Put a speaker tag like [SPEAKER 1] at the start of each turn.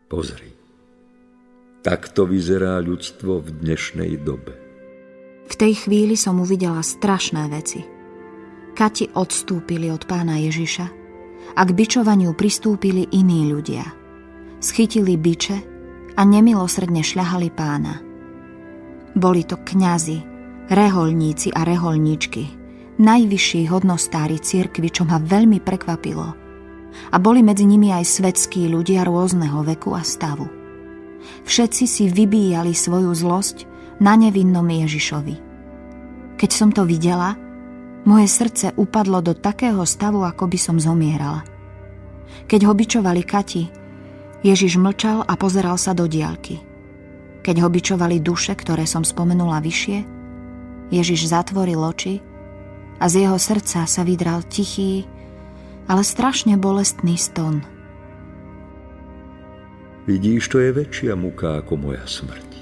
[SPEAKER 1] Pozri, takto vyzerá ľudstvo v dnešnej dobe.
[SPEAKER 2] V tej chvíli som uvidela strašné veci. Kati odstúpili od pána Ježiša a k bičovaniu pristúpili iní ľudia. Schytili biče a nemilosrdne šľahali pána. Boli to kňazi, rehoľníci a rehoľníčky, najvyšší hodnostári cirkvi, čo ma veľmi prekvapilo. A boli medzi nimi aj svetskí ľudia rôzneho veku a stavu. Všetci si vybíjali svoju zlosť na nevinnom Ježišovi. Keď som to videla, moje srdce upadlo do takého stavu, ako by som zomierala. Keď ho bičovali Kati, Ježiš mlčal a pozeral sa do diaľky. Keď ho bičovali duše, ktoré som spomenula vyššie, Ježiš zatvoril oči a z jeho srdca sa vydral tichý, ale strašne bolestný ston.
[SPEAKER 1] Vidíš, to je väčšia muka ako moja smrť.